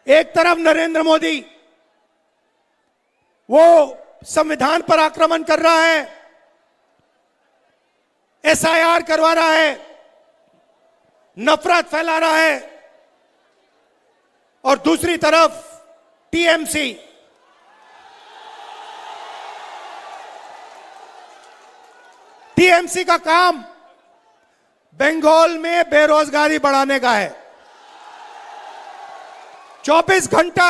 एक तरफ नरेंद्र मोदी वो संविधान पर आक्रमण कर रहा है, एसआईआर करवा रहा है, नफरत फैला रहा है, और दूसरी तरफ टीएमसी का काम बंगाल में बेरोजगारी बढ़ाने का है। 24 घंटा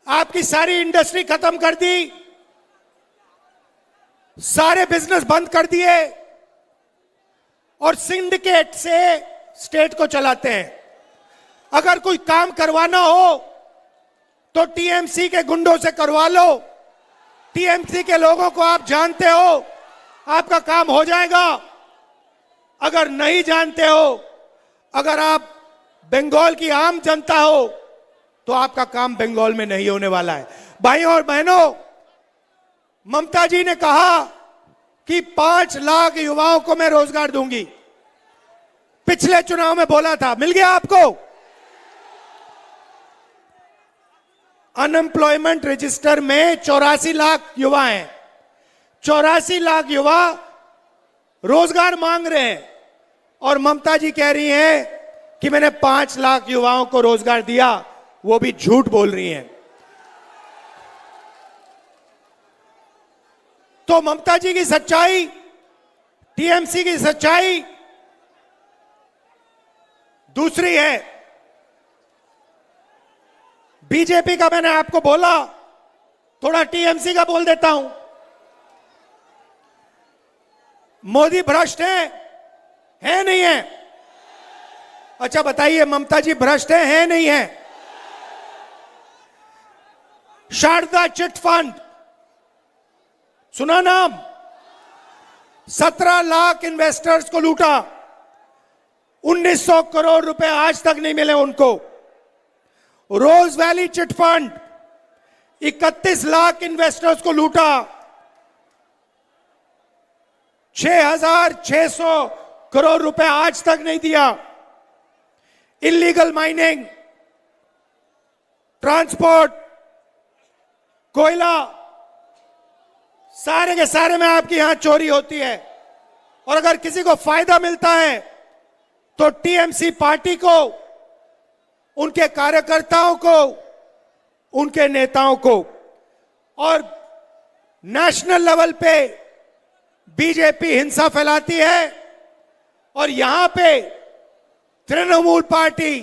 आपकी सारी इंडस्ट्री खत्म कर दी, सारे बिजनेस बंद कर दिए और सिंडिकेट से स्टेट को चलाते हैं। अगर कोई काम करवाना हो तो टीएमसी के गुंडों से करवा लो। टीएमसी के लोगों को आप जानते हो, आपका काम हो जाएगा। अगर नहीं जानते हो, अगर आप बंगाल की आम जनता हो, तो आपका काम बंगाल में नहीं होने वाला है। भाइयों और बहनों, ममता जी ने कहा कि 5 लाख युवाओं को मैं रोजगार दूंगी। पिछले चुनाव में बोला था, मिल गया आपको? अनएम्प्लॉयमेंट रजिस्टर में 84 लाख युवा हैं। 84 लाख युवा रोजगार मांग रहे हैं और ममता जी कह रही हैं कि मैंने 5 लाख युवाओं को रोजगार दिया। वो भी झूठ बोल रही हैं। तो ममता जी की सच्चाई, टीएमसी की सच्चाई दूसरी है। बीजेपी का मैंने आपको बोला, थोड़ा टीएमसी का बोल देता हूं। मोदी भ्रष्ट है नहीं है? अच्छा बताइए, ममता जी भ्रष्ट है नहीं है? शारदा चिट फंड सुना नाम? 17 लाख इन्वेस्टर्स को लूटा, 1900 करोड़ रुपए आज तक नहीं मिले उनको। Rose valley chit fund 31 lakh investors को लूटा, 6600 करोड़ रुपए आज तक नहीं दिया। इलीगल माइनिंग, ट्रांसपोर्ट, कोयला, सारे के सारे में आपकी यहां चोरी होती है। और अगर किसी को फायदा मिलता है तो टीएमसी पार्टी को, उनके कार्यकर्ताओं को, उनके नेताओं को। और नेशनल लेवल पे बीजेपी हिंसा फैलाती है और यहां पे तृणमूल पार्टी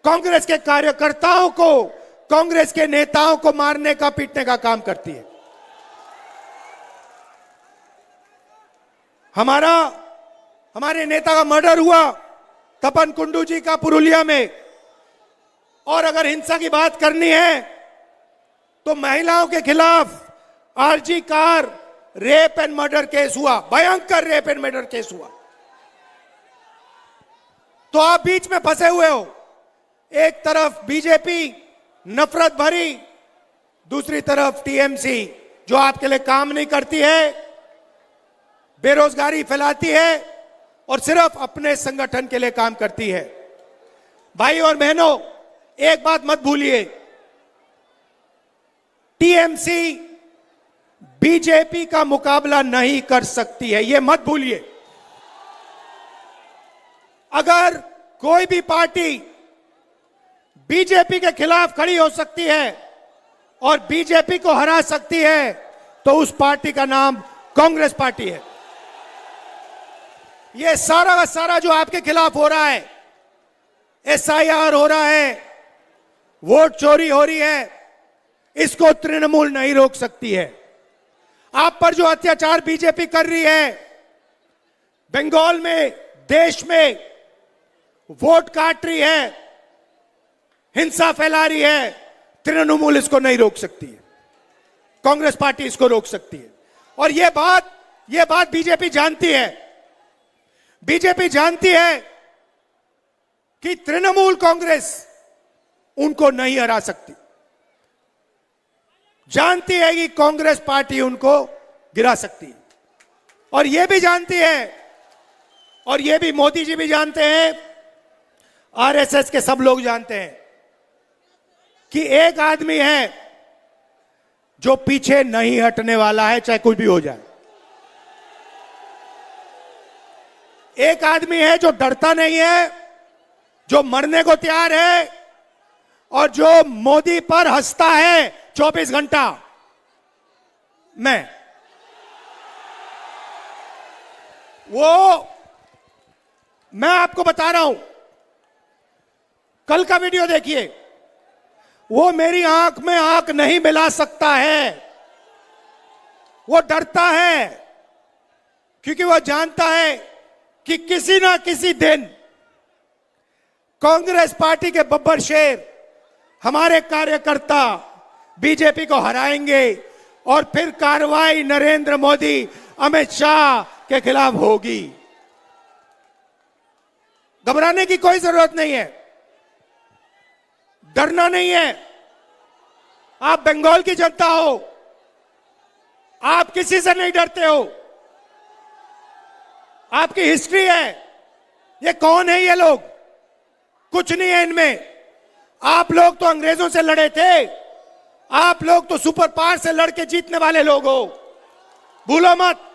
कांग्रेस के कार्यकर्ताओं को, कांग्रेस के नेताओं को मारने का, पीटने का काम करती है। हमारे नेता का मर्डर हुआ तपन कुंडू जी का पुरुलिया में। और अगर हिंसा की बात करनी है तो महिलाओं के खिलाफ RG Kar rape and murder case हुआ, भयंकर रेप एंड मर्डर केस हुआ। तो आप बीच में फंसे हुए हो। एक तरफ बीजेपी नफरत भरी, दूसरी तरफ टीएमसी जो आपके लिए काम नहीं करती है, बेरोजगारी फैलाती है और सिर्फ अपने संगठन के लिए काम करती है। भाई और बहनों, एक बात मत भूलिए, टीएमसी बीजेपी का मुकाबला नहीं कर सकती है, यह मत भूलिए। अगर कोई भी पार्टी बीजेपी के खिलाफ खड़ी हो सकती है और बीजेपी को हरा सकती है तो उस पार्टी का नाम कांग्रेस पार्टी है। ये सारा का सारा जो आपके खिलाफ हो रहा है, एसआईआर हो रहा है, वोट चोरी हो रही है, इसको तृणमूल नहीं रोक सकती है। आप पर जो अत्याचार बीजेपी कर रही है, बंगाल में, देश में वोट काट रही है, हिंसा फैला रही है, तृणमूल इसको नहीं रोक सकती है। कांग्रेस पार्टी इसको रोक सकती है। और यह बात बीजेपी जानती है। बीजेपी जानती है कि तृणमूल कांग्रेस उनको नहीं हरा सकती। जानती है कि कांग्रेस पार्टी उनको गिरा सकती है। और यह भी जानती है, और यह भी मोदी जी भी जानते हैं, आरएसएस के सब लोग जानते हैं कि एक आदमी है जो पीछे नहीं हटने वाला है, चाहे कुछ भी हो जाए। एक आदमी है जो डरता नहीं है, जो मरने को तैयार है और जो मोदी पर हंसता है 24 घंटा। मैं आपको बता रहा हूं, कल का वीडियो देखिए। वो मेरी आंख में आंख नहीं मिला सकता है, वो डरता है, क्योंकि वो जानता है कि किसी ना किसी दिन कांग्रेस पार्टी के बब्बर शेर, हमारे कार्यकर्ता बीजेपी को हराएंगे और फिर कार्रवाई नरेंद्र मोदी, अमित शाह के खिलाफ होगी। घबराने की कोई जरूरत नहीं है, डरना नहीं है। आप बंगाल की जनता हो, आप किसी से नहीं डरते हो। आपकी हिस्ट्री है। ये कौन है ये लोग? कुछ नहीं है इनमें। आप लोग तो अंग्रेजों से लड़े थे, आप लोग तो सुपर पावर से लड़के जीतने वाले लोग हो, भूलो मत।